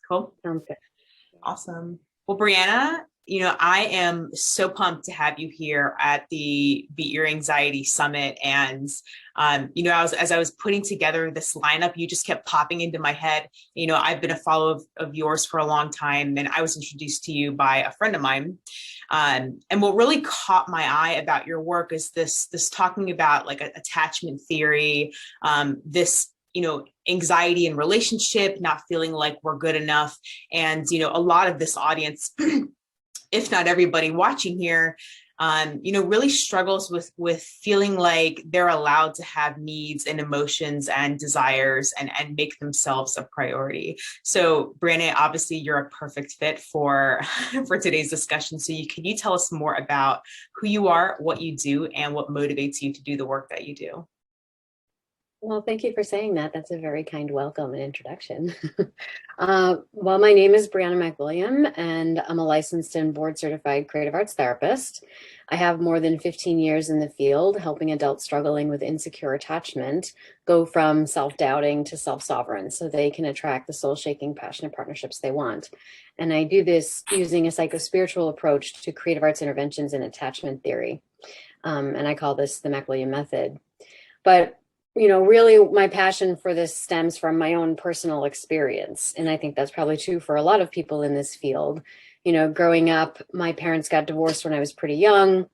Cool. Sounds good. Awesome. Well, Briana, I am so pumped to have you here at the Beat Your Anxiety Summit. And, as I was putting together this lineup, you just kept popping into my head. I've been a follower of yours for a long time, and I was introduced to you by a friend of mine. And what really caught my eye about your work is this talking about like attachment theory, this anxiety in relationship, not feeling like we're good enough. And, a lot of this audience, if not everybody watching here, really struggles with feeling like they're allowed to have needs and emotions and desires and make themselves a priority. So Briana, obviously you're a perfect fit for today's discussion. So can you tell us more about who you are, what you do, and what motivates you to do the work that you do? Well, thank you for saying that. That's a very kind welcome and introduction. Well, my name is Briana MacWilliam, and I'm a licensed and board certified creative arts therapist. I have more than 15 years in the field, helping adults struggling with insecure attachment go from self-doubting to self-sovereign so they can attract the soul-shaking, passionate partnerships they want. And I do this using a psychospiritual approach to creative arts interventions and attachment theory. And I call this the MacWilliam method. But really my passion for this stems from my own personal experience. And I think that's probably true for a lot of people in this field. Growing up, my parents got divorced when I was pretty young,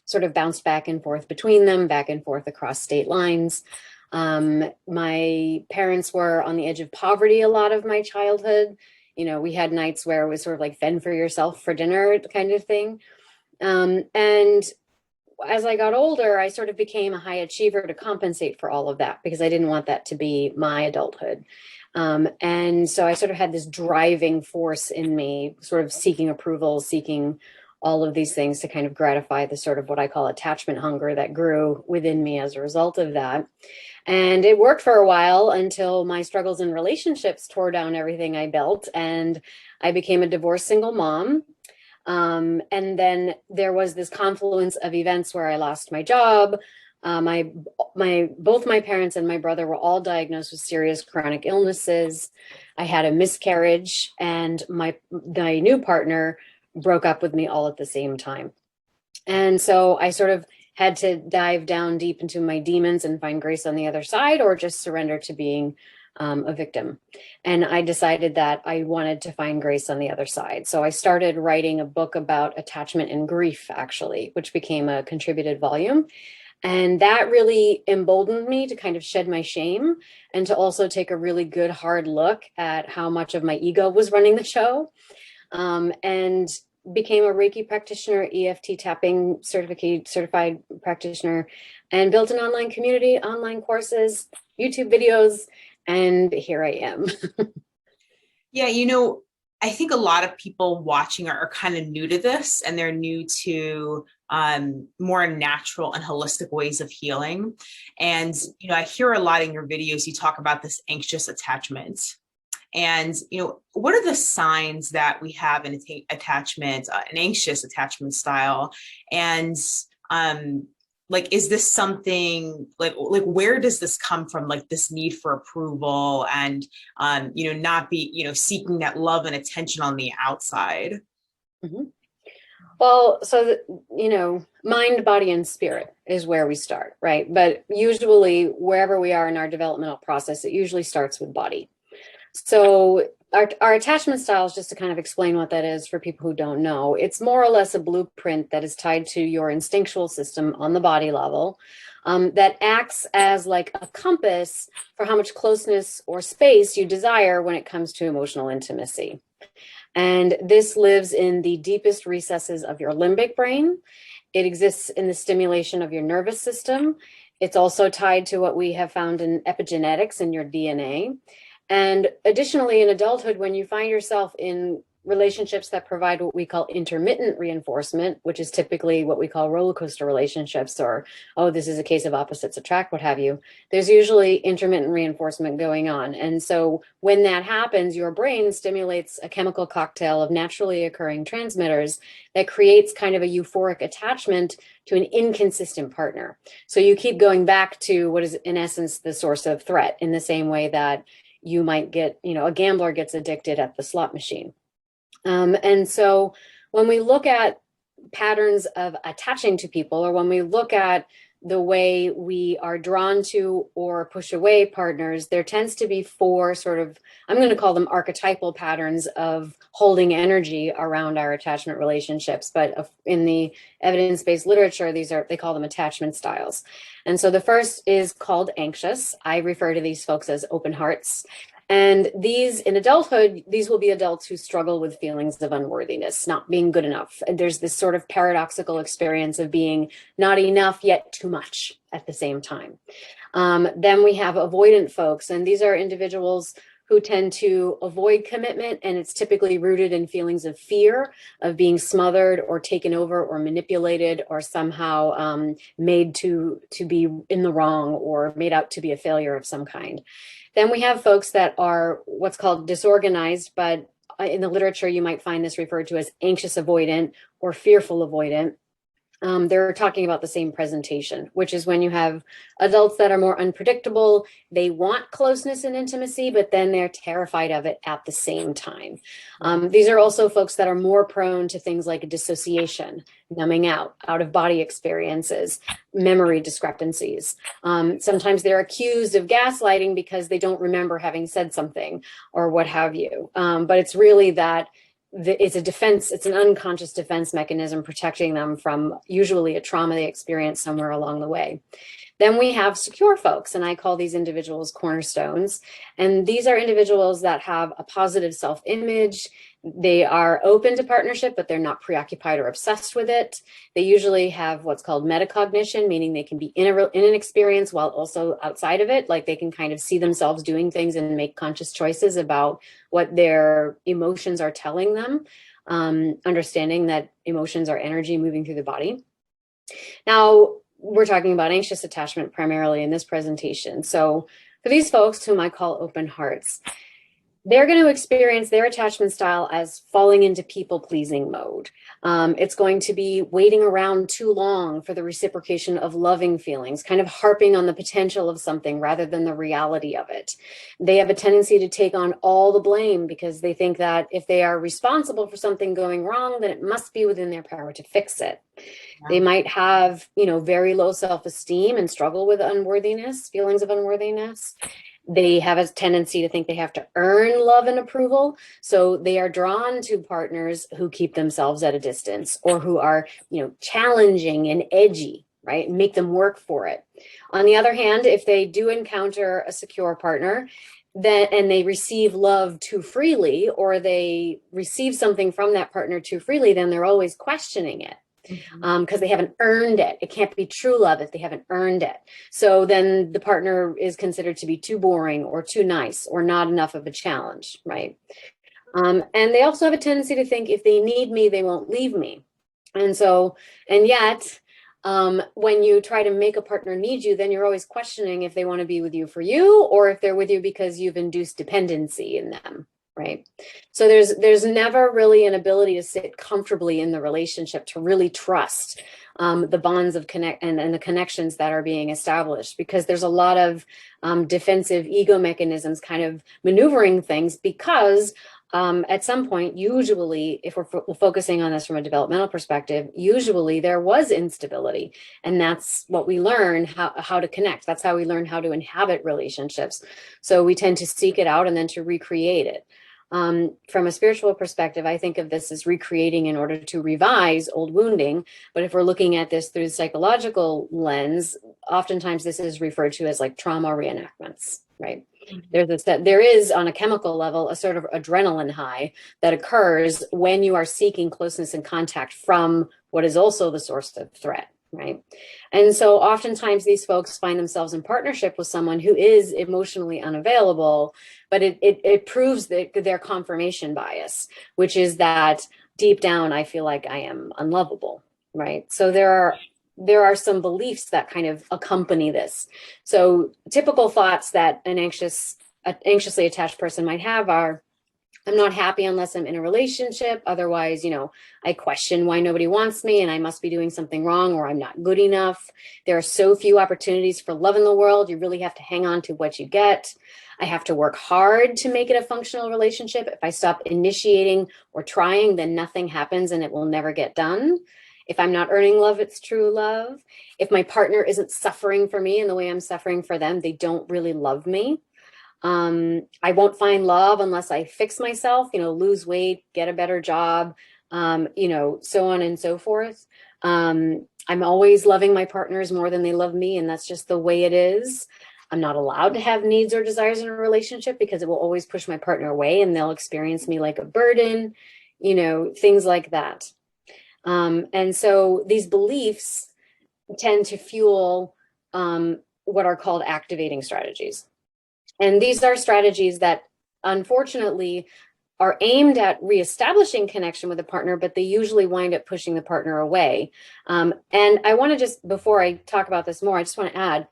sort of bounced back and forth between them, back and forth across state lines. My parents were on the edge of poverty a lot of my childhood. We had nights where it was sort of like fend for yourself for dinner kind of thing. And as I got older, I sort of became a high achiever to compensate for all of that because I didn't want that to be my adulthood. And so I sort of had this driving force in me, sort of seeking approval, seeking all of these things to kind of gratify the sort of what I call attachment hunger that grew within me as a result of that. And it worked for a while until my struggles in relationships tore down everything I built, and I became a divorced single mom. And then there was this confluence of events where I lost my job. Both my parents and my brother were all diagnosed with serious chronic illnesses. I had a miscarriage, and my new partner broke up with me all at the same time. And so I sort of had to dive down deep into my demons and find grace on the other side, or just surrender to being a victim. And I decided that I wanted to find grace on the other side. So I started writing a book about attachment and grief, actually, which became a contributed volume. And that really emboldened me to kind of shed my shame and to also take a really good hard look at how much of my ego was running the show. And became a Reiki practitioner, EFT tapping certified practitioner, and built an online community, online courses, YouTube videos, and here I am. Yeah, I think a lot of people watching are kind of new to this, and they're new to more natural and holistic ways of healing. And, I hear a lot in your videos, you talk about this anxious attachment. And, what are the signs that we have an attachment, an anxious attachment style? And, is this something like where does this come from? Like this need for approval and, not be, seeking that love and attention on the outside. Mm-hmm. Well, so, mind, body, and spirit is where we start, right? But usually wherever we are in our developmental process, it usually starts with body. So our attachment styles, just to kind of explain what that is for people who don't know, it's more or less a blueprint that is tied to your instinctual system on the body level, that acts as like a compass for how much closeness or space you desire when it comes to emotional intimacy. And this lives in the deepest recesses of your limbic brain. It exists in the stimulation of your nervous system. It's also tied to what we have found in epigenetics in your DNA. And additionally, in adulthood, when you find yourself in relationships that provide what we call intermittent reinforcement, which is typically what we call roller coaster relationships, or, oh, this is a case of opposites attract, what have you, there's usually intermittent reinforcement going on. And so when that happens, your brain stimulates a chemical cocktail of naturally occurring transmitters that creates kind of a euphoric attachment to an inconsistent partner. So you keep going back to what is in essence the source of threat, in the same way that you might get, a gambler gets addicted at the slot machine. And so when we look at patterns of attaching to people, or when we look at the way we are drawn to or push away partners, there tends to be four sort of, I'm going to call them archetypal patterns of holding energy around our attachment relationships. But in the evidence-based literature, they call them attachment styles. And so the first is called anxious. I refer to these folks as open hearts. And these, in adulthood, these will be adults who struggle with feelings of unworthiness, not being good enough. And there's this sort of paradoxical experience of being not enough yet too much at the same time. Then we have avoidant folks, and these are individuals who tend to avoid commitment, and it's typically rooted in feelings of fear of being smothered or taken over or manipulated or somehow made to be in the wrong or made out to be a failure of some kind. Then we have folks that are what's called disorganized, but in the literature, you might find this referred to as anxious avoidant or fearful avoidant. They're talking about the same presentation, which is when you have adults that are more unpredictable. They want closeness and intimacy, but then they're terrified of it at the same time. These are also folks that are more prone to things like dissociation, numbing out of body experiences, memory discrepancies. Sometimes they're accused of gaslighting because they don't remember having said something or what have you. But it's really that it's a defense, it's an unconscious defense mechanism protecting them from usually a trauma they experienced somewhere along the way. Then we have secure folks, and I call these individuals cornerstones. And these are individuals that have a positive self-image. They are open to partnership, but they're not preoccupied or obsessed with it. They usually have what's called metacognition, meaning they can be in an experience while also outside of it. Like they can kind of see themselves doing things and make conscious choices about what their emotions are telling them, understanding that emotions are energy moving through the body. Now, we're talking about anxious attachment primarily in this presentation. So for these folks, whom I call open hearts, they're going to experience their attachment style as falling into people-pleasing mode. It's going to be waiting around too long for the reciprocation of loving feelings, kind of harping on the potential of something rather than the reality of it. They have a tendency to take on all the blame because they think that if they are responsible for something going wrong, then it must be within their power to fix it. Yeah. They might have, very low self-esteem and struggle with unworthiness, feelings of unworthiness. They have a tendency to think they have to earn love and approval. So they are drawn to partners who keep themselves at a distance or who are, challenging and edgy, right? Make them work for it. On the other hand, if they do encounter a secure partner, and they receive love too freely, or they receive something from that partner too freely, then they're always questioning it. Because they haven't earned it. It can't be true love if they haven't earned it. So then the partner is considered to be too boring or too nice or not enough of a challenge, right? And they also have a tendency to think if they need me, they won't leave me. And yet, when you try to make a partner need you, then you're always questioning if they want to be with you for you or if they're with you because you've induced dependency in them. Right. So there's never really an ability to sit comfortably in the relationship, to really trust the bonds of connect and the connections that are being established, because there's a lot of defensive ego mechanisms kind of maneuvering things because at some point, usually, if we're focusing on this from a developmental perspective, usually there was instability. And that's what we learn how to connect. That's how we learn how to inhabit relationships. So we tend to seek it out and then to recreate it. From a spiritual perspective, I think of this as recreating in order to revise old wounding. But if we're looking at this through the psychological lens, oftentimes this is referred to as like trauma reenactments, right? There is on a chemical level a sort of adrenaline high that occurs when you are seeking closeness and contact from what is also the source of threat. Right. And so oftentimes these folks find themselves in partnership with someone who is emotionally unavailable, but it proves their confirmation bias, which is that deep down, I feel like I am unlovable. Right. So there are some beliefs that kind of accompany this. So typical thoughts that an anxiously attached person might have are, I'm not happy unless I'm in a relationship. Otherwise, I question why nobody wants me and I must be doing something wrong or I'm not good enough. There are so few opportunities for love in the world. You really have to hang on to what you get. I have to work hard to make it a functional relationship. If I stop initiating or trying, then nothing happens and it will never get done. If I'm not earning love, it's true love. If my partner isn't suffering for me in the way I'm suffering for them, they don't really love me. I won't find love unless I fix myself, lose weight, get a better job, so on and so forth. I'm always loving my partners more than they love me, and that's just the way it is. I'm not allowed to have needs or desires in a relationship because it will always push my partner away and they'll experience me like a burden, things like that. And so these beliefs tend to fuel what are called activating strategies. And these are strategies that unfortunately are aimed at reestablishing connection with a partner, but they usually wind up pushing the partner away. And I want to just, before I talk about this more, I just want to add,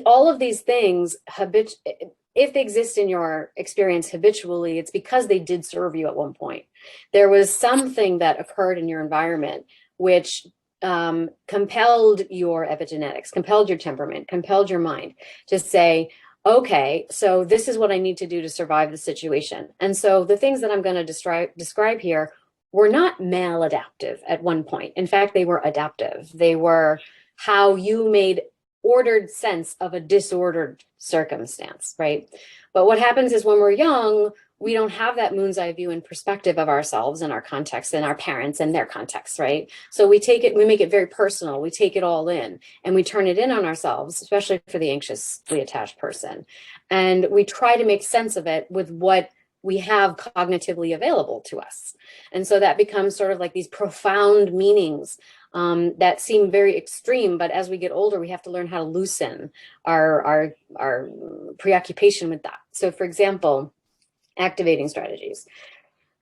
all of these things, if they exist in your experience habitually, it's because they did serve you at one point. There was something that occurred in your environment which compelled your epigenetics, compelled your temperament, compelled your mind to say, okay, so this is what I need to do to survive the situation. And so the things that I'm going to describe here were not maladaptive at one point. In fact, they were adaptive. They were how you made ordered sense of a disordered circumstance, right? But what happens is when we're young, we don't have that moon's eye view and perspective of ourselves and our context and our parents and their context, right? So we make it very personal. We take it all in and we turn it in on ourselves, especially for the anxiously attached person. And we try to make sense of it with what we have cognitively available to us. And so that becomes sort of like these profound meanings that seem very extreme, but as we get older, we have to learn how to loosen our preoccupation with that. So for example, activating strategies.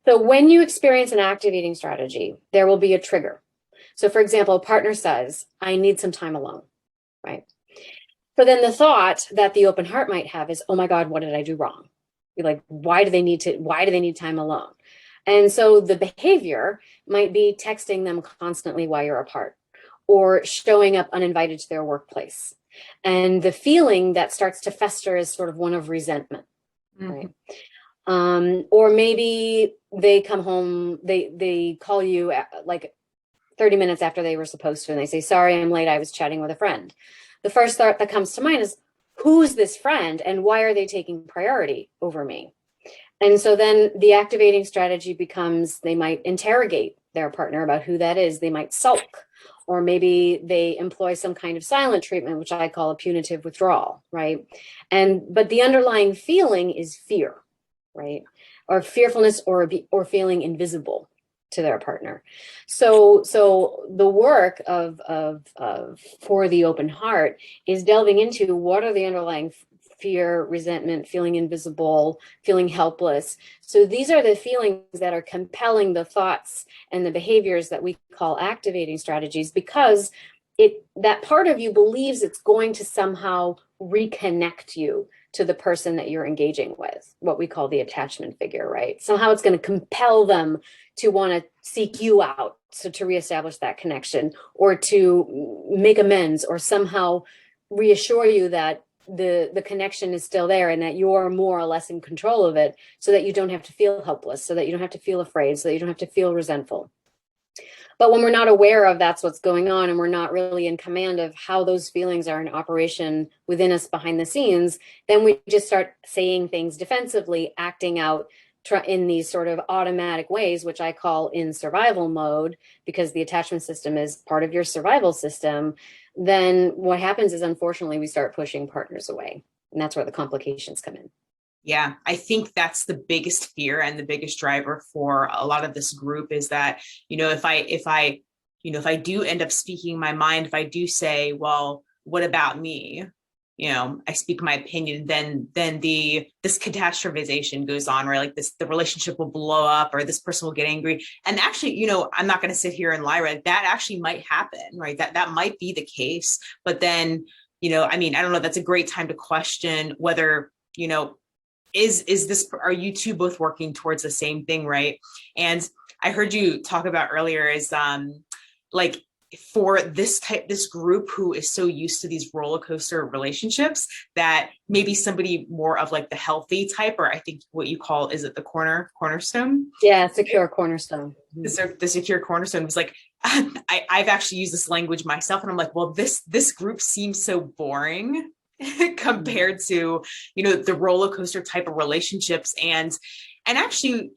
So when you experience an activating strategy, there will be a trigger. So for example, a partner says, I need some time alone, right? So then the thought that the open heart might have is, oh my God, what did I do wrong? You're like, why do they need time alone? And so the behavior might be texting them constantly while you're apart or showing up uninvited to their workplace. And the feeling that starts to fester is sort of one of resentment, right? Or maybe they come home, they call you like 30 minutes after they were supposed to, and they say, sorry, I'm late, I was chatting with a friend. The first thought that comes to mind is, who's this friend and why are they taking priority over me? And so then the activating strategy becomes, they might interrogate their partner about who that is. They might sulk, or maybe they employ some kind of silent treatment, which I call a punitive withdrawal, right? But the underlying feeling is fear, right? Or fearfulness or feeling invisible to their partner. So the work of for the open heart is delving into what are the underlying fear, resentment, feeling invisible, feeling helpless. So these are the feelings that are compelling the thoughts and the behaviors that we call activating strategies, because that part of you believes it's going to somehow reconnect you to the person that you're engaging with, what we call the attachment figure, right? Somehow it's going to compel them to want to seek you out, so to reestablish that connection or to make amends or somehow reassure you that the connection is still there and that you're more or less in control of it, so that you don't have to feel helpless, so that you don't have to feel afraid, so that you don't have to feel resentful. But when we're not aware of that's what's going on, and we're not really in command of how those feelings are in operation within us behind the scenes, then we just start saying things defensively, acting out in these sort of automatic ways, which I call in survival mode, because the attachment system is part of your survival system. Then what happens is, unfortunately, we start pushing partners away. And that's where the complications come in. Yeah, I think that's the biggest fear and the biggest driver for a lot of this group is that, if I do end up speaking my mind, if I do say, well, what about me? I speak my opinion, then this catastrophization goes on, right? Like the relationship will blow up, or this person will get angry. And actually, I'm not going to sit here and lie, right? That actually might happen, right? That might be the case. But then, I don't know, that's a great time to question whether, is this, are you two both working towards the same thing, right? And I heard you talk about earlier is like for this group who is so used to these roller coaster relationships, that maybe somebody more of like the healthy type, or I think what you call, is it the cornerstone? Yeah, secure cornerstone. The secure cornerstone was like, I've actually used this language myself, and I'm like, well, this group seems so boring compared to, the roller coaster type of relationships. And actually,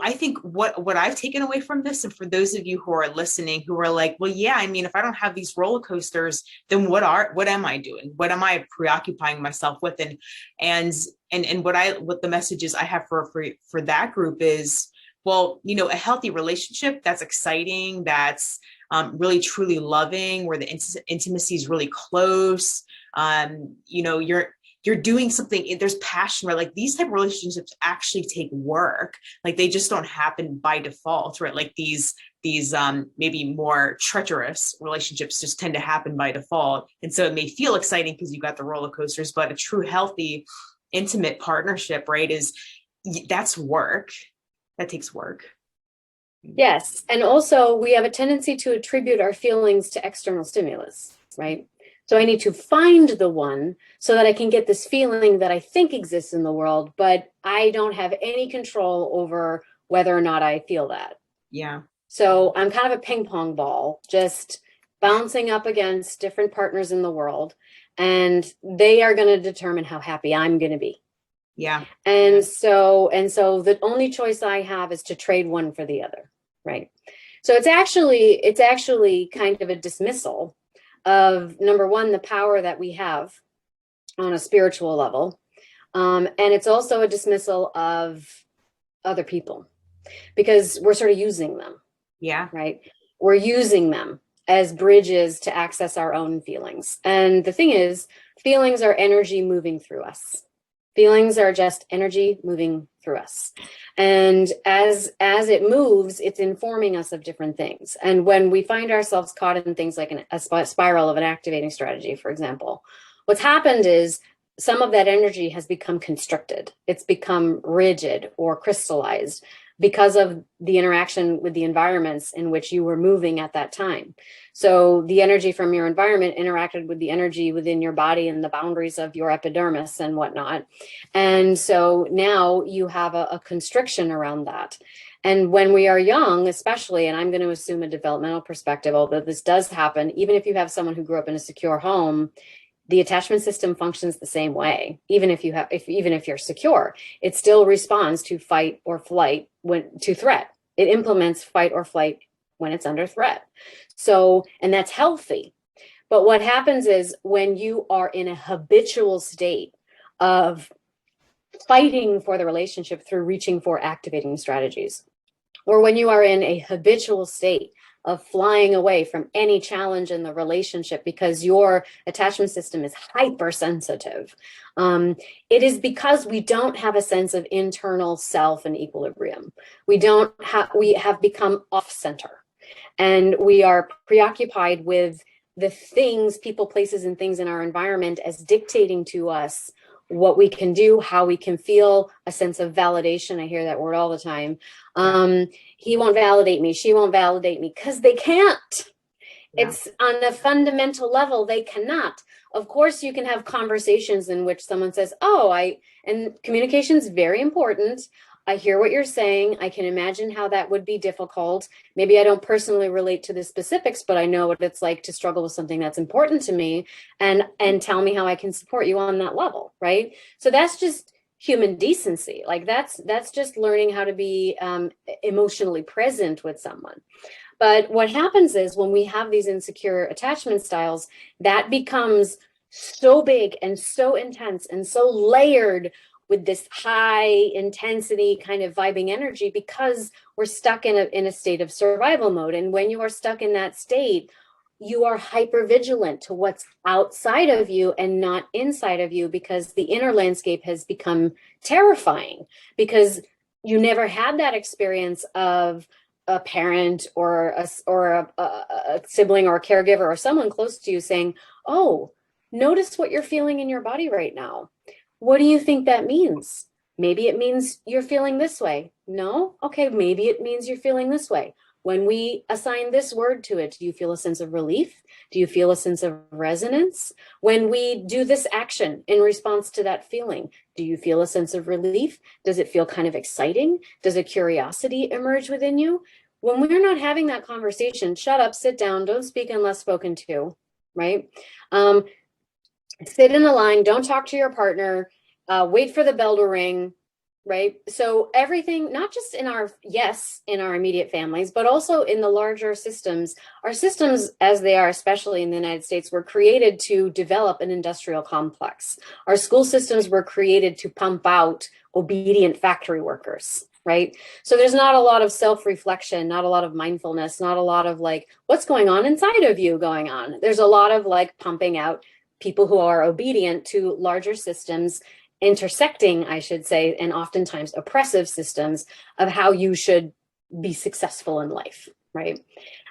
I think what I've taken away from this, and for those of you who are listening who are like, well, yeah, I mean, if I don't have these roller coasters, then what am I doing? What am I preoccupying myself with? And what the messages I have for that group is, well, a healthy relationship that's exciting, that's really truly loving, where the intimacy is really close. You're doing something, there's passion, right? Like these type of relationships actually take work. Like they just don't happen by default, right? Like these maybe more treacherous relationships just tend to happen by default. And so it may feel exciting because you got the roller coasters, but a true healthy, intimate partnership, right, that's work. That takes work. Yes. And also we have a tendency to attribute our feelings to external stimulus, right? So I need to find the one so that I can get this feeling that I think exists in the world, but I don't have any control over whether or not I feel that. Yeah. So I'm kind of a ping pong ball, just bouncing up against different partners in the world, and they are going to determine how happy I'm going to be. Yeah. And so the only choice I have is to trade one for the other, right? So it's actually kind of a dismissal of, number one, the power that we have on a spiritual level. And it's also a dismissal of other people, because we're sort of using them. Yeah. Right. We're using them as bridges to access our own feelings. And the thing is, feelings are energy moving through us. Feelings are just energy moving through us. And as it moves, it's informing us of different things. And when we find ourselves caught in things like a spiral of an activating strategy, for example, what's happened is some of that energy has become constricted. It's become rigid or crystallized because of the interaction with the environments in which you were moving at that time. So the energy from your environment interacted with the energy within your body and the boundaries of your epidermis and whatnot. And so now you have a constriction around that. And when we are young, especially, and I'm going to assume a developmental perspective, although this does happen, even if you have someone who grew up in a secure home, the attachment system functions the same way. Even if you're secure, it still responds to fight or flight to threat. It implements fight or flight when it's under threat. So, and that's healthy. But what happens is when you are in a habitual state of fighting for the relationship through reaching for activating strategies, or when you are in a habitual state of flying away from any challenge in the relationship because your attachment system is hypersensitive, it is because we don't have a sense of internal self and equilibrium. We have become off center, and we are preoccupied with the things, people, places, and things in our environment as dictating to us what we can do, how we can feel, a sense of validation. I hear that word all the time. He won't validate me. She won't validate me, because they can't. Yeah. It's on a fundamental level, they cannot. Of course, you can have conversations in which someone says, and communication is very important. I hear what you're saying. I can imagine how that would be difficult. Maybe I don't personally relate to the specifics, but I know what it's like to struggle with something that's important to me, and tell me how I can support you on that level, right? So that's just human decency. Like that's just learning how to be emotionally present with someone. But what happens is when we have these insecure attachment styles, that becomes so big and so intense and so layered with this high intensity kind of vibing energy, because we're stuck in a state of survival mode. And when you are stuck in that state, you are hyper vigilant to what's outside of you and not inside of you, because the inner landscape has become terrifying, because you never had that experience of a parent or a sibling or a caregiver or someone close to you saying, oh, notice what you're feeling in your body right now. What do you think that means? Maybe it means you're feeling this way. No? Okay, maybe it means you're feeling this way. When we assign this word to it, do you feel a sense of relief? Do you feel a sense of resonance? When we do this action in response to that feeling, do you feel a sense of relief? Does it feel kind of exciting? Does a curiosity emerge within you? When we're not having that conversation, shut up, sit down, don't speak unless spoken to, right? Sit in a line, don't talk to your partner, wait for the bell to ring, right? So everything, not just in our, yes, in our immediate families, but also in the larger systems. Our systems, as they are, especially in the United States, were created to develop an industrial complex. Our school systems were created to pump out obedient factory workers, right? So there's not a lot of self-reflection, not a lot of mindfulness, not a lot of like, what's going on inside of you going on? There's a lot of like pumping out people who are obedient to larger systems, intersecting, I should say, and oftentimes oppressive systems of how you should be successful in life, right?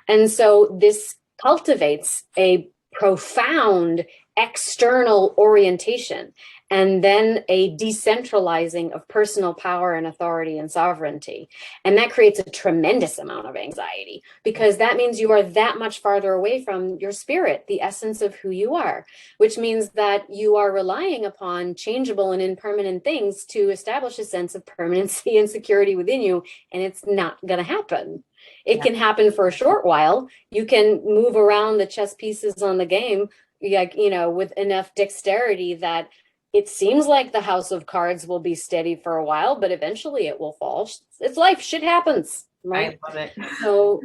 And so this cultivates a profound external orientation and then a decentralizing of personal power and authority and sovereignty. And that creates a tremendous amount of anxiety because that means you are that much farther away from your spirit, the essence of who you are, which means that you are relying upon changeable and impermanent things to establish a sense of permanency and security within you. And it's not going to happen. It can happen for a short while. You can move around the chess pieces on the game, like, you know, with enough dexterity that it seems like the house of cards will be steady for a while, but eventually it will fall. It's life, shit happens, right? I love it. So,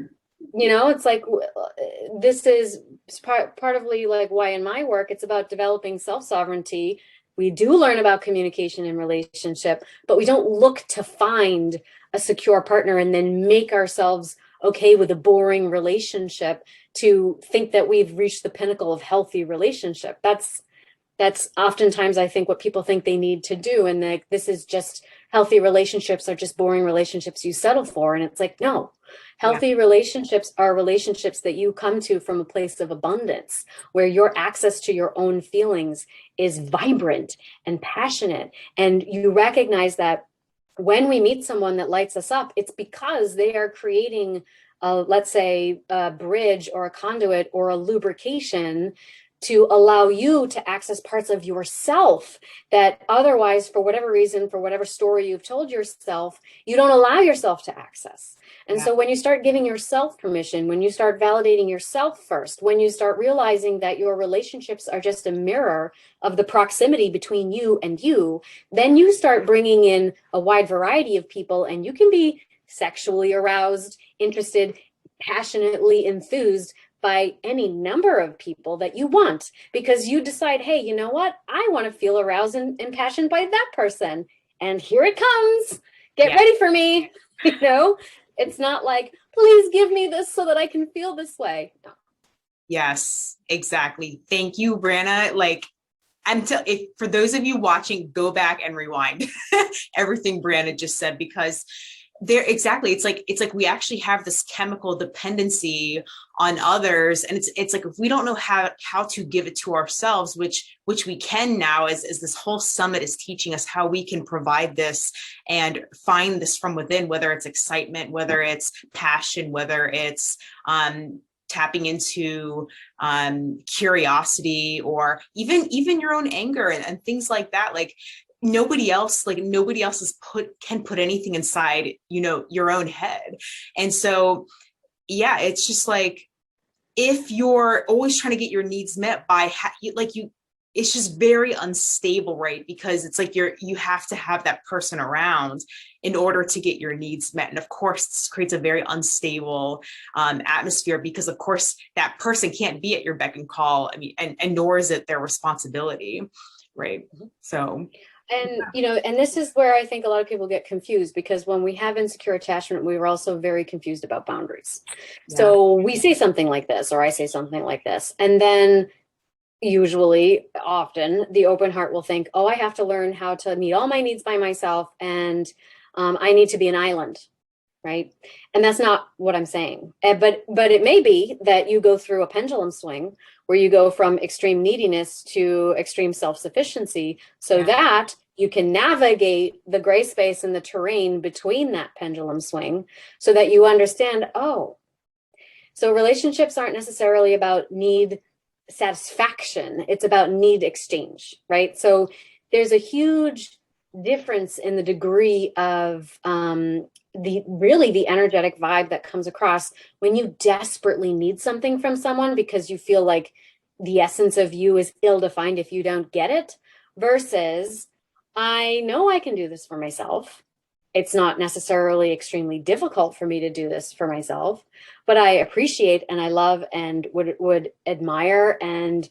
you know, it's like, this is partly like why in my work, it's about developing self-sovereignty. We do learn about communication and relationship, but we don't look to find a secure partner and then make ourselves okay with a boring relationship to think that we've reached the pinnacle of healthy relationship. That's oftentimes, I think, what people think they need to do. And like, this is just healthy relationships are just boring relationships you settle for. And it's like, no, healthy relationships are relationships that you come to from a place of abundance, where your access to your own feelings is vibrant and passionate. And you recognize that when we meet someone that lights us up, it's because they are creating, let's say, a bridge or a conduit or a lubrication to allow you to access parts of yourself that otherwise, for whatever reason, for whatever story you've told yourself, you don't allow yourself to access. And so when you start giving yourself permission, when you start validating yourself first, when you start realizing that your relationships are just a mirror of the proximity between you and you, then you start bringing in a wide variety of people, and you can be sexually aroused, interested, passionately enthused by any number of people that you want, because you decide, hey, you know what? I want to feel aroused and impassioned by that person. And here it comes. Get ready for me. You know, it's not like, please give me this so that I can feel this way. No. Yes, exactly. Thank you, Briana. Like, for those of you watching, go back and rewind everything Briana just said, because it's like we actually have this chemical dependency on others, and it's like, if we don't know how to give it to ourselves, which we can now, as this whole summit is teaching us how we can provide this and find this from within, whether it's excitement, whether it's passion, whether it's tapping into curiosity, or even your own anger and things like that. Like, nobody else can put anything inside, you know, your own head. And so, yeah, it's just like, if you're always trying to get your needs met by it's just very unstable, right? Because it's like you have to have that person around in order to get your needs met. And of course, this creates a very unstable atmosphere, because of course that person can't be at your beck and call. I mean, and nor is it their responsibility, right? So. And, you know, and this is where I think a lot of people get confused, because when we have insecure attachment, we were also very confused about boundaries. Yeah. So we say something like this, or I say something like this, and then usually, often, the open heart will think, oh, I have to learn how to meet all my needs by myself, and I need to be an island, right? And that's not what I'm saying. But it may be that you go through a pendulum swing where you go from extreme neediness to extreme self-sufficiency, so that you can navigate the gray space and the terrain between that pendulum swing so that you understand, oh, so relationships aren't necessarily about need satisfaction. It's about need exchange, right? So there's a huge difference in the degree of the energetic vibe that comes across when you desperately need something from someone because you feel like the essence of you is ill-defined if you don't get it, versus I know I can do this for myself. It's not necessarily extremely difficult for me to do this for myself, but I appreciate and I love and would admire and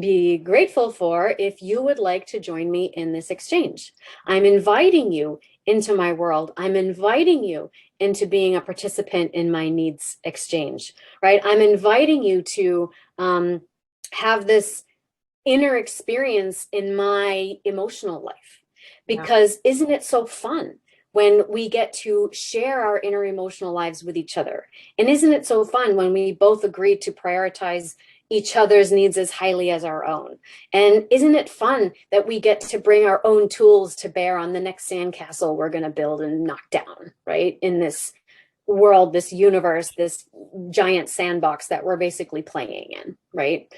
be grateful for if you would like to join me in this exchange. I'm inviting you into my world. I'm inviting you into being a participant in my needs exchange, right? I'm inviting you to have this inner experience in my emotional life, because isn't it so fun when we get to share our inner emotional lives with each other? And isn't it so fun when we both agree to prioritize each other's needs as highly as our own? And isn't it fun that we get to bring our own tools to bear on the next sandcastle we're going to build and knock down, right? In this world, this universe, this giant sandbox that we're basically playing in, right?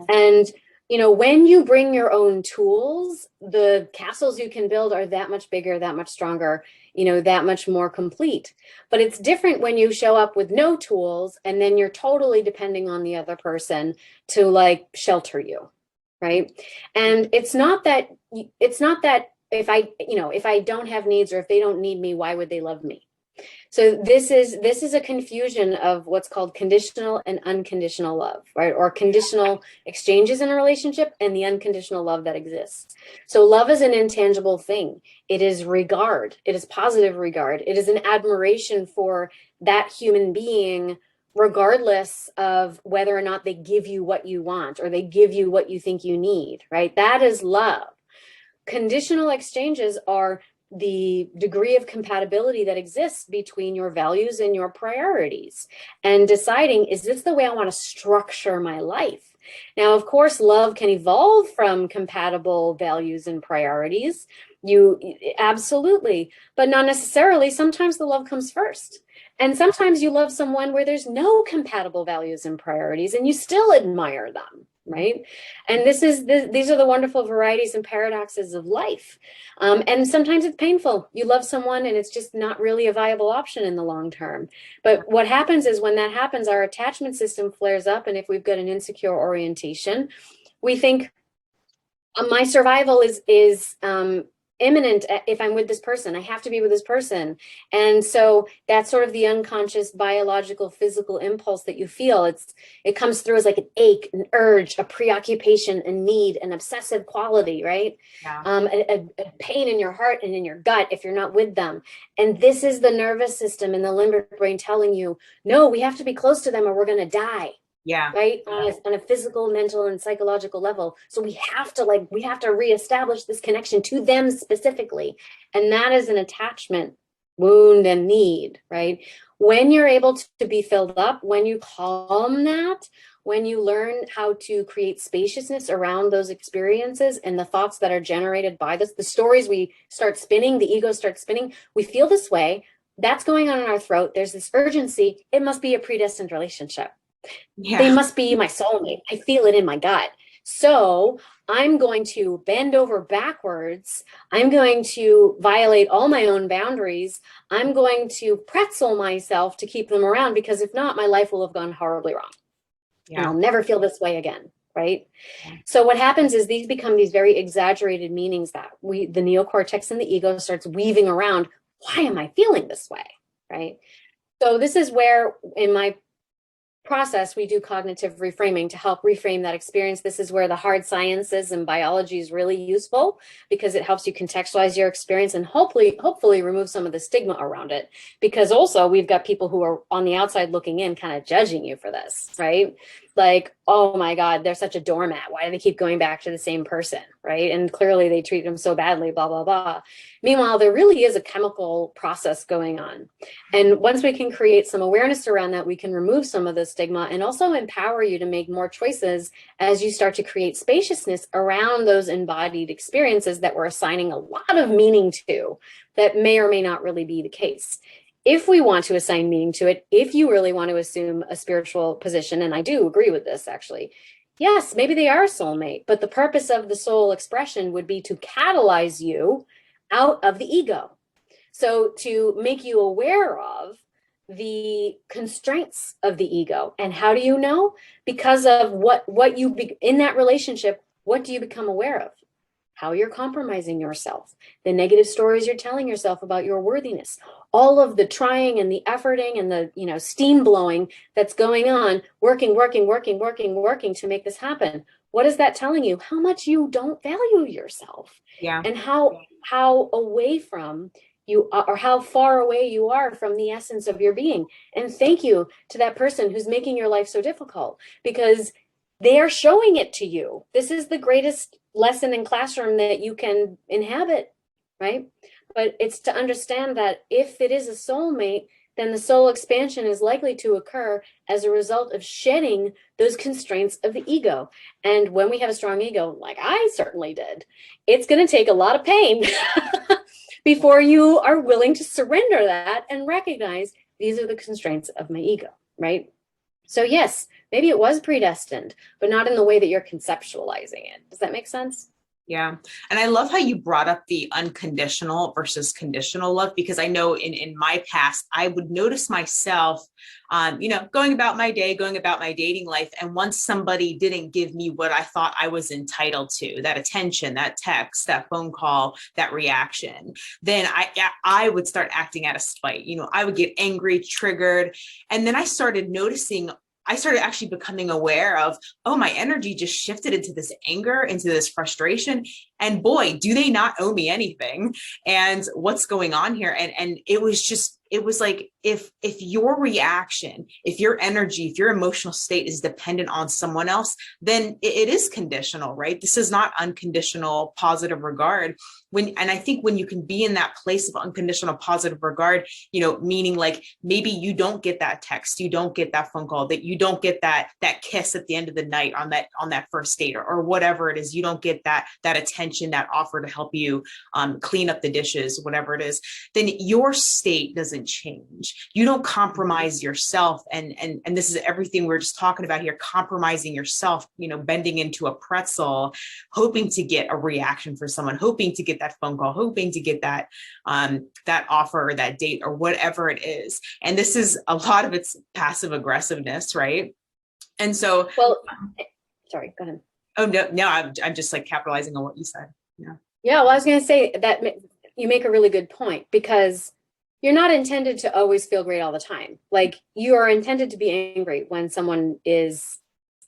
And you know, when you bring your own tools, the castles you can build are that much bigger, that much stronger, you know, that much more complete. But it's different when you show up with no tools and then you're totally depending on the other person to like shelter you, right? And it's not that if I don't have needs, or if they don't need me, why would they love me? So this is a confusion of what's called conditional and unconditional love, right? Or conditional exchanges in a relationship and the unconditional love that exists. So love is an intangible thing. It is regard. It is positive regard. It is an admiration for that human being, regardless of whether or not they give you what you want or they give you what you think you need, right? That is love. Conditional exchanges are the degree of compatibility that exists between your values and your priorities, and deciding, is this the way I want to structure my life? Now, of course, love can evolve from compatible values and priorities. You absolutely, but not necessarily. Sometimes the love comes first. And sometimes you love someone where there's no compatible values and priorities and you still admire them, right? And these are the wonderful varieties and paradoxes of life. And sometimes it's painful. You love someone and it's just not really a viable option in the long term. But what happens is when that happens, our attachment system flares up. And if we've got an insecure orientation, we think my survival is imminent. If I'm with this person, I have to be with this person. And so that's sort of the unconscious biological physical impulse that you feel. It comes through as like an ache, an urge, a preoccupation, a need, an obsessive quality, right? A pain in your heart and in your gut if you're not with them. And this is the nervous system and the limbic brain telling you, no, we have to be close to them or we're going to die. Yeah. Right. On a physical, mental, and psychological level. So we have to reestablish this connection to them specifically. And that is an attachment wound and need, right? When you're able to be filled up, when you calm that, when you learn how to create spaciousness around those experiences and the thoughts that are generated by this, the stories we start spinning, the ego starts spinning, we feel this way, that's going on in our throat. There's this urgency. It must be a predestined relationship. Yeah. They must be my soulmate. I feel it in my gut. So I'm going to bend over backwards. I'm going to violate all my own boundaries. I'm going to pretzel myself to keep them around, because if not, my life will have gone horribly wrong. Yeah. And I'll never feel this way again. Right. Yeah. So what happens is these become these very exaggerated meanings that the neocortex and the ego starts weaving around. Why am I feeling this way? Right. So this is where in my process, we do cognitive reframing to help reframe that experience. This is where the hard sciences and biology is really useful, because it helps you contextualize your experience and hopefully remove some of the stigma around it. Because also we've got people who are on the outside looking in, kind of judging you for this, right? like, oh my God, they're such a doormat. Why do they keep going back to the same person, right? And clearly they treat them so badly, blah, blah, blah. Meanwhile, there really is a chemical process going on. And once we can create some awareness around that, we can remove some of the stigma and also empower you to make more choices as you start to create spaciousness around those embodied experiences that we're assigning a lot of meaning to that may or may not really be the case. If we want to assign meaning to it, if you really want to assume a spiritual position, and I do agree with this actually, yes, maybe they are a soulmate, but the purpose of the soul expression would be to catalyze you out of the ego. So to make you aware of the constraints of the ego. And how do you know? Because of what you in that relationship, what do you become aware of? How you're compromising yourself, the negative stories you're telling yourself about your worthiness, all of the trying and the efforting and the, steam blowing that's going on, working to make this happen. What is that telling you? How much you don't value yourself. Yeah. And how away from you are, or how far away you are from the essence of your being. And thank you to that person who's making your life so difficult, because they are showing it to you. This is the greatest lesson in classroom that you can inhabit, right? But it's to understand that if it is a soulmate, then the soul expansion is likely to occur as a result of shedding those constraints of the ego. And when we have a strong ego, like I certainly did, it's going to take a lot of pain before you are willing to surrender that and recognize these are the constraints of my ego, right? So yes, maybe it was predestined, but not in the way that you're conceptualizing it. Does that make sense? Yeah. And I love how you brought up the unconditional versus conditional love, because I know in my past, I would notice myself, going about my day, going about my dating life. And once somebody didn't give me what I thought I was entitled to, that attention, that text, that phone call, that reaction, then I would start acting out of spite. I would get angry, triggered. And then I started actually becoming aware of, oh, my energy just shifted into this anger, into this frustration. And boy, do they not owe me anything? And what's going on here? And it was like, if your reaction, if your energy, if your emotional state is dependent on someone else, then it is conditional, right? This is not unconditional positive regard. And I think when you can be in that place of unconditional positive regard, meaning like maybe you don't get that text, you don't get that phone call, that you don't get that kiss at the end of the night on that first date, or whatever it is, you don't get that attention, that offer to help you clean up the dishes, whatever it is, then your state doesn't change. You don't compromise yourself. And this is everything we're just talking about here, compromising yourself, bending into a pretzel, hoping to get a reaction for someone, hoping to get that phone call, hoping to get that offer or that date or whatever it is. And this is a lot of it's passive aggressiveness, right? And so, well, sorry, go ahead. Oh no, I'm just like capitalizing on what you said. Yeah. Yeah, well, I was going to say that you make a really good point, because you're not intended to always feel great all the time. Like, you are intended to be angry when someone is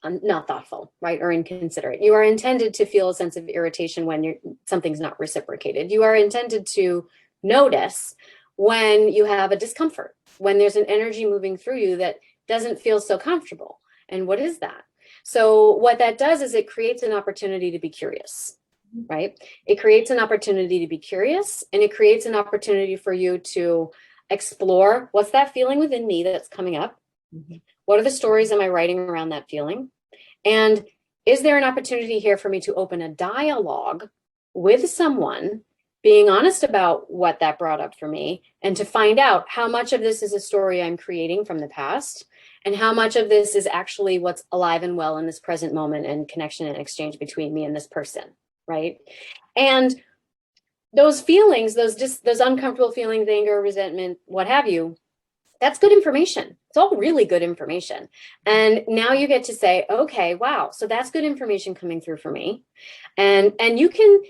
not thoughtful, right, or inconsiderate. You are intended to feel a sense of irritation when something's not reciprocated. You are intended to notice when you have a discomfort, when there's an energy moving through you that doesn't feel so comfortable. And what is that? So what that does is it creates an opportunity to be curious, right? It creates an opportunity to be curious, and it creates an opportunity for you to explore, what's that feeling within me that's coming up? Mm-hmm. What are the stories am I writing around that feeling? And is there an opportunity here for me to open a dialogue with someone, being honest about what that brought up for me, and to find out how much of this is a story I'm creating from the past, and how much of this is actually what's alive and well in this present moment and connection and exchange between me and this person, right? And those feelings, those uncomfortable feelings, anger, resentment, what have you, that's good information. It's all really good information. And now you get to say, okay, wow, so that's good information coming through for me. And you can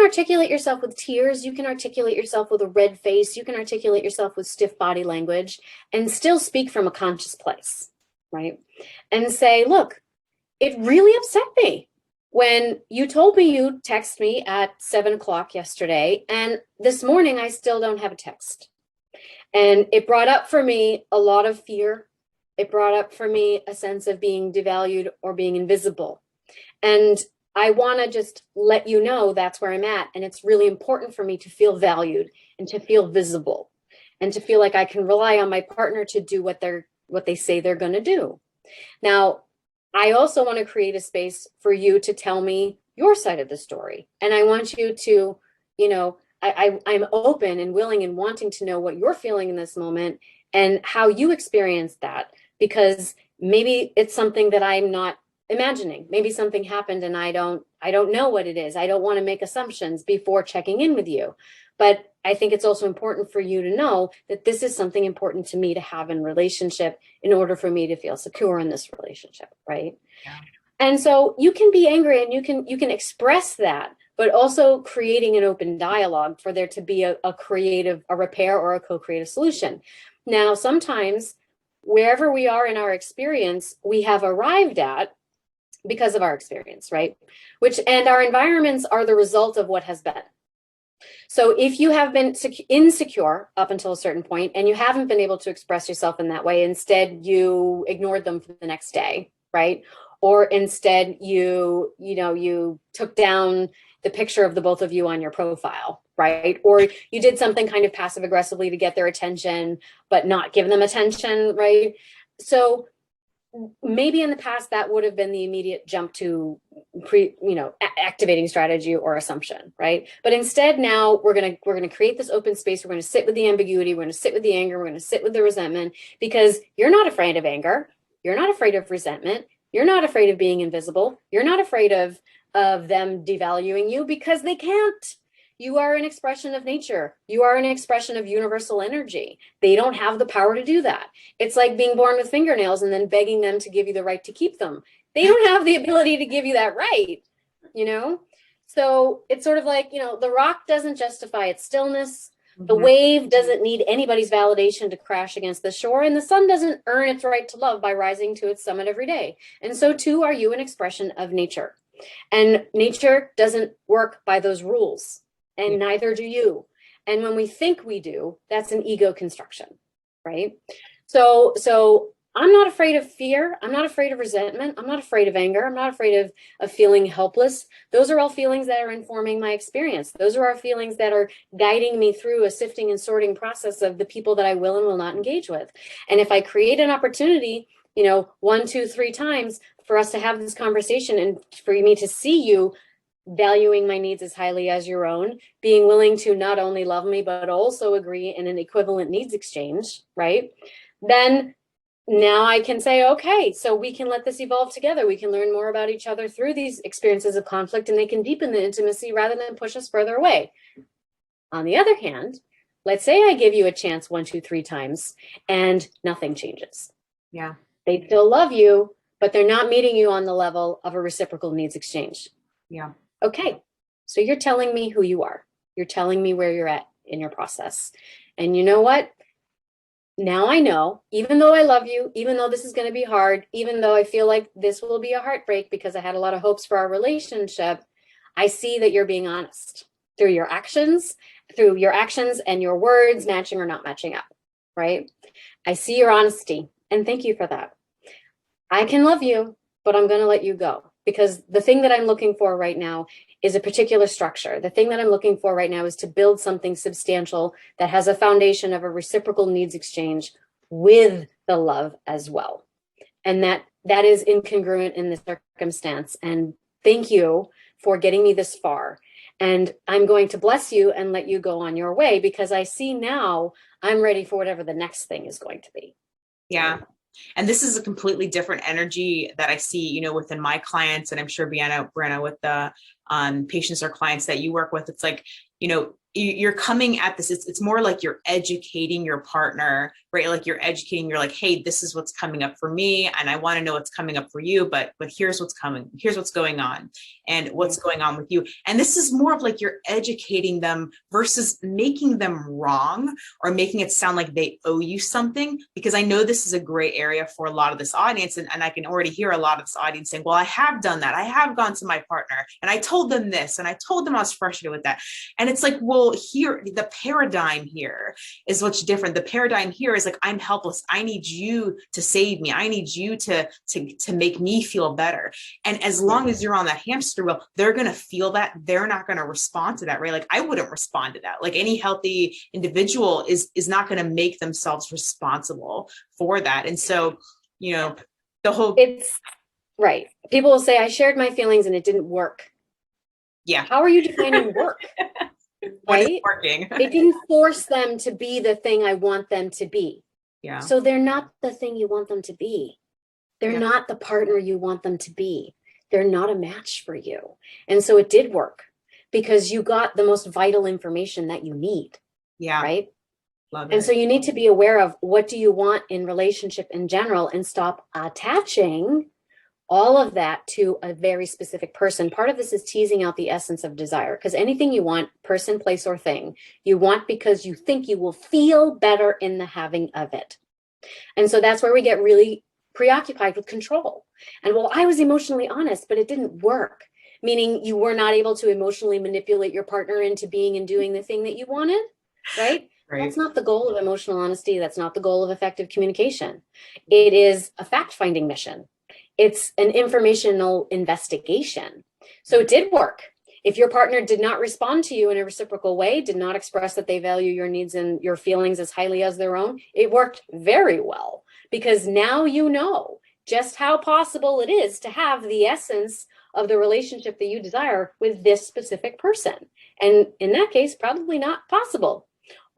articulate yourself with tears. You can articulate yourself with a red face. You can articulate yourself with stiff body language and still speak from a conscious place, right? And say, look, it really upset me when you told me you'd text me at 7 o'clock yesterday, and this morning I still don't have a text. And it brought up for me a lot of fear. it brought up for me a sense of being devalued or being invisible. And I want to just let you know that's where I'm at. And it's really important for me to feel valued and to feel visible and to feel like I can rely on my partner to do what they say they're going to do. Now, I also want to create a space for you to tell me your side of the story. And I want you to, I'm open and willing and wanting to know what you're feeling in this moment and how you experienced that, because maybe it's something that I'm not imagining. Maybe something happened and I don't know what it is. I don't want to make assumptions before checking in with you. But I think it's also important for you to know that this is something important to me to have in relationship in order for me to feel secure in this relationship, right? Yeah. And so you can be angry and you can express that, but also creating an open dialogue for there to be a repair or a co-creative solution. Now, sometimes wherever we are in our experience, we have arrived at because of our experience, right? And our environments are the result of what has been. So if you have been insecure up until a certain point and you haven't been able to express yourself in that way, instead you ignored them for the next day, right? Or instead you took down the picture of the both of you on your profile, right? Or you did something kind of passive aggressively to get their attention, but not give them attention, right? So maybe in the past that would have been the immediate jump to activating strategy or assumption, right? But instead now we're going to create this open space. We're going to sit with the ambiguity. We're going to sit with the anger. We're going to sit with the resentment, because you're not afraid of anger. You're not afraid of resentment. You're not afraid of being invisible. You're not afraid of them devaluing you, because they can't. You are an expression of nature. You are an expression of universal energy. They don't have the power to do that. It's like being born with fingernails and then begging them to give you the right to keep them. They don't have the ability to give you that right, So it's sort of like, the rock doesn't justify its stillness. The wave doesn't need anybody's validation to crash against the shore, and the sun doesn't earn its right to love by rising to its summit every day. And so too are you an expression of nature. And nature doesn't work by those rules. And neither do you. And when we think we do, that's an ego construction, right? So I'm not afraid of fear. I'm not afraid of resentment. I'm not afraid of anger. I'm not afraid of feeling helpless. Those are all feelings that are informing my experience. Those are our feelings that are guiding me through a sifting and sorting process of the people that I will and will not engage with. And if I create an opportunity, 1, 2, 3 times for us to have this conversation and for me to see you valuing my needs as highly as your own, being willing to not only love me, but also agree in an equivalent needs exchange, right? Then now I can say, okay, so we can let this evolve together. We can learn more about each other through these experiences of conflict, and they can deepen the intimacy rather than push us further away. On the other hand, let's say I give you a chance 1, 2, 3 times and nothing changes. Yeah. They still love you, but they're not meeting you on the level of a reciprocal needs exchange. Yeah. Okay, so you're telling me who you are. You're telling me where you're at in your process. And you know what? Now I know, even though I love you, even though this is going to be hard, even though I feel like this will be a heartbreak because I had a lot of hopes for our relationship, I see that you're being honest through your actions and your words matching or not matching up, right? I see your honesty, and thank you for that. I can love you, but I'm going to let you go. Because the thing that I'm looking for right now is a particular structure. The thing that I'm looking for right now is to build something substantial that has a foundation of a reciprocal needs exchange with the love as well. And that is incongruent in this circumstance. And thank you for getting me this far. And I'm going to bless you and let you go on your way, because I see now I'm ready for whatever the next thing is going to be. Yeah. And this is a completely different energy that I see, within my clients, and I'm sure Briana, with the patients or clients that you work with. It's like, you're coming at this. It's more like you're educating your partner, right? Like you're educating. You're like, hey, this is what's coming up for me, and I want to know what's coming up for you. But here's what's coming. Here's what's going on, and what's going on with you. And this is more of like you're educating them versus making them wrong or making it sound like they owe you something. Because I know this is a gray area for a lot of this audience, and I can already hear a lot of this audience saying, well, I have done that. I have gone to my partner and I told them this, and I told them I was frustrated with that. And it's like, well, goal here, the paradigm here is what's different. The paradigm here is like, I'm helpless. I need you to save me. I need you to make me feel better. And as long as you're on that hamster wheel, they're going to feel that. They're not going to respond to that, right? Like I wouldn't respond to that. Like any healthy individual is not going to make themselves responsible for that. And so, you know, the whole... It's right. People will say, I shared my feelings and it didn't work. Yeah. How are you defining work? What is right? working? It didn't force them to be the thing I want them to be. Yeah. So they're not the thing you want them to be. They're not the partner you want them to be. They're not a match for you. And so it did work because you got the most vital information that you need. Yeah. Right. Love and it. so you need to be aware of what do you want in relationship in general and stop attaching all of that to a very specific person. Part of this is teasing out the essence of desire, because anything you want, person, place, or thing, you want because you think you will feel better in the having of it. And so that's where we get really preoccupied with control. And well, I was emotionally honest, but it didn't work. Meaning you were not able to emotionally manipulate your partner into being and doing the thing that you wanted, right? Right. That's not the goal of emotional honesty. That's not the goal of effective communication. It is a fact-finding mission. It's an informational investigation. So it did work. If your partner did not respond to you in a reciprocal way, did not express that they value your needs and your feelings as highly as their own, it worked very well, because now you know just how possible it is to have the essence of the relationship that you desire with this specific person. And in that case, probably not possible.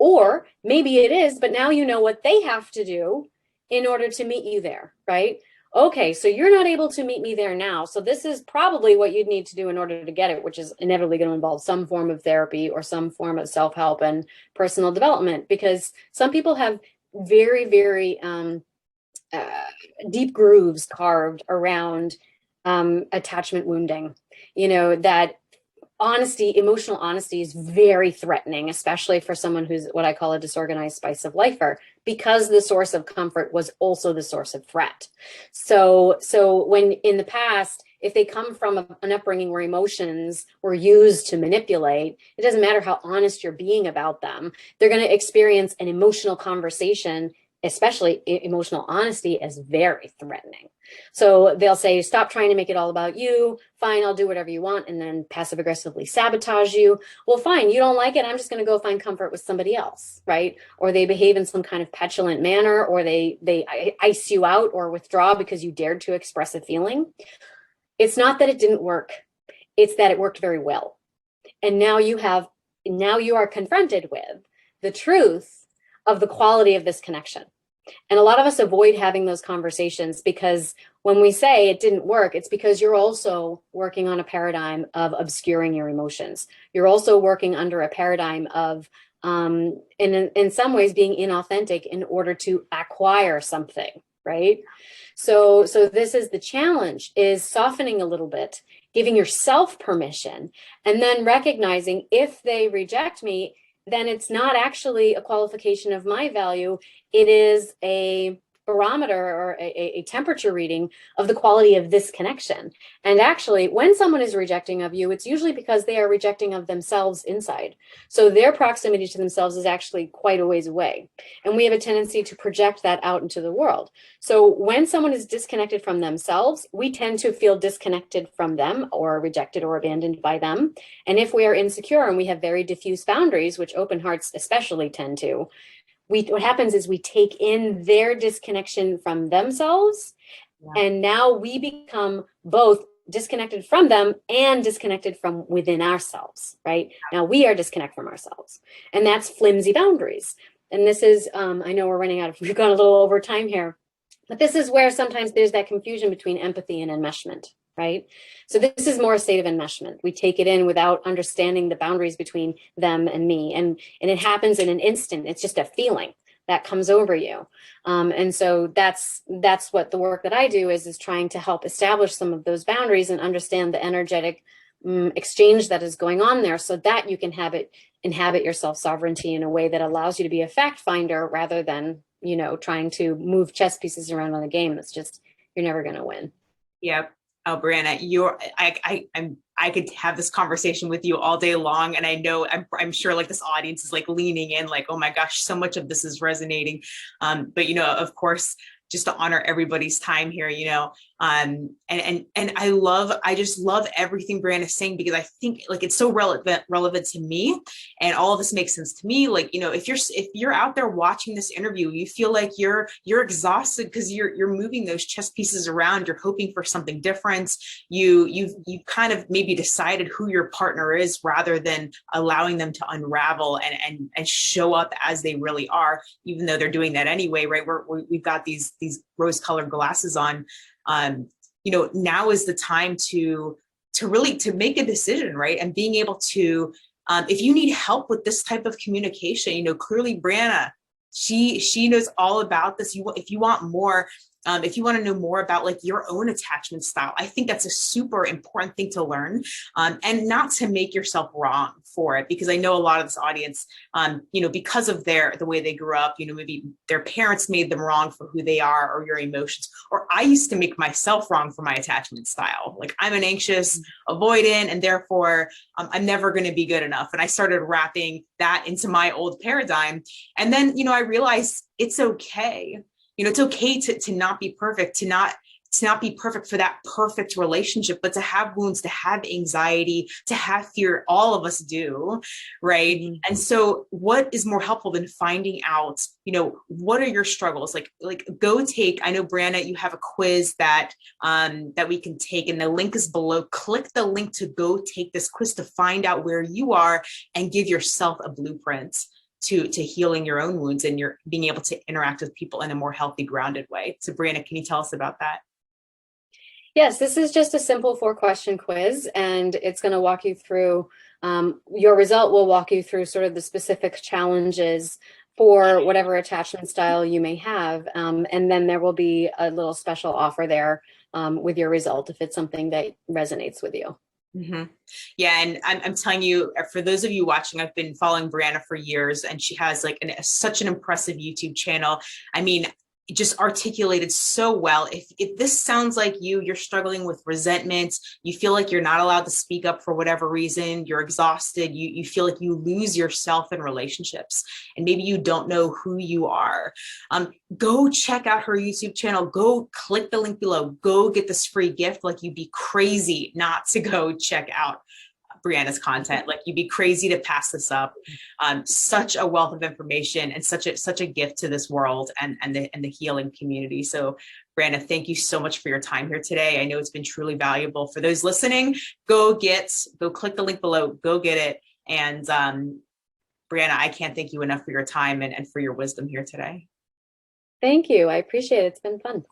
Or maybe it is, but now you know what they have to do in order to meet you there, right? Okay, so you're not able to meet me there now. So this is probably what you'd need to do in order to get it, which is inevitably going to involve some form of therapy or some form of self-help and personal development, because some people have very, very deep grooves carved around attachment wounding, you know, that honesty, emotional honesty is very threatening, especially for someone who's what I call a disorganized spice of lifer, because the source of comfort was also the source of threat. So when in the past, if they come from an upbringing where emotions were used to manipulate, it doesn't matter how honest you're being about them, they're going to experience an emotional conversation, especially emotional honesty, as very threatening. So they'll say, stop trying to make it all about you. Fine, I'll do whatever you want, and then passive aggressively sabotage you. Well, fine, you don't like it. I'm just going to go find comfort with somebody else, right? Or they behave in some kind of petulant manner, or they ice you out or withdraw because you dared to express a feeling. It's not that it didn't work. It's that it worked very well. And now you are confronted with the truth of the quality of this connection. And a lot of us avoid having those conversations because when we say it didn't work, it's because you're also working on a paradigm of obscuring your emotions. You're also working under a paradigm of, in some ways, being inauthentic in order to acquire something, right? So this is the challenge, is softening a little bit, giving yourself permission, and then recognizing if they reject me, then it's not actually a qualification of my value. It is a barometer or a temperature reading of the quality of this connection. And actually, when someone is rejecting of you, it's usually because they are rejecting of themselves inside. So their proximity to themselves is actually quite a ways away. And we have a tendency to project that out into the world. So when someone is disconnected from themselves, we tend to feel disconnected from them or rejected or abandoned by them. And if we are insecure and we have very diffuse boundaries, which open hearts especially tend to, what happens is we take in their disconnection from themselves, and now we become both disconnected from them and disconnected from within ourselves, right? Now we are disconnected from ourselves, and that's flimsy boundaries. And this is, I know we've gone a little over time here, but this is where sometimes there's that confusion between empathy and enmeshment, right? So this is more a state of enmeshment. We take it in without understanding the boundaries between them and me. And it happens in an instant. It's just a feeling that comes over you. And so that's what the work that I do is trying to help establish some of those boundaries and understand the energetic exchange that is going on there, so that you can inhabit your self-sovereignty in a way that allows you to be a fact finder rather than, trying to move chess pieces around on a game that's just, you're never going to win. Yep. Oh, Briana, I could have this conversation with you all day long, and I know I'm sure like this audience is like leaning in, like, oh my gosh, so much of this is resonating. But of course, just to honor everybody's time here, and I just love everything Briana is saying, because I think like it's so relevant to me, and all of this makes sense to me. Like, if you're out there watching this interview, you feel like you're exhausted because you're moving those chess pieces around, you're hoping for something different. You've kind of maybe decided who your partner is, rather than allowing them to unravel and show up as they really are, even though they're doing that anyway, right? We've got these rose-colored glasses on. Now is the time to really to make a decision, right? And being able to, if you need help with this type of communication, clearly Briana, she knows all about this. If you want more, if you want to know more about like your own attachment style, I think that's a super important thing to learn, and not to make yourself wrong for it, because I know a lot of this audience, because of the way they grew up, maybe their parents made them wrong for who they are or your emotions, or I used to make myself wrong for my attachment style. Like, I'm an anxious avoidant, and therefore I'm never going to be good enough. And I started wrapping that into my old paradigm. And then, I realized it's okay. It's okay to not be perfect, to not be perfect for that perfect relationship, but to have wounds, to have anxiety, to have fear. All of us do, right? Mm-hmm. And so what is more helpful than finding out, what are your struggles? Like go take, I know Briana, you have a quiz that we can take, and the link is below. Click the link to go take this quiz to find out where you are and give yourself a blueprint to healing your own wounds, and you're being able to interact with people in a more healthy, grounded way. So Briana, can you tell us about that? Yes, this is just a simple 4-question quiz, and it's going to walk you through, your result will walk you through sort of the specific challenges for whatever attachment style you may have. And then there will be a little special offer there with your result if it's something that resonates with you. Mm-hmm. Yeah, and I'm telling you, for those of you watching, I've been following Briana for years, and she has like such an impressive YouTube channel. I mean, just articulated so well. If this sounds like you're struggling with resentment, you feel like you're not allowed to speak up for whatever reason, you're exhausted, you feel like you lose yourself in relationships, and maybe you don't know who you are, go check out her YouTube channel. Go click the link below. Go get this free gift. Like, you'd be crazy not to go check out Briana's content. Like, you'd be crazy to pass this up. Such a wealth of information, and such a gift to this world and the healing community. So Briana, thank you so much for your time here today. I know it's been truly valuable. For those listening, go click the link below, go get it. And Briana, I can't thank you enough for your time and for your wisdom here today. Thank you. I appreciate it. It's been fun.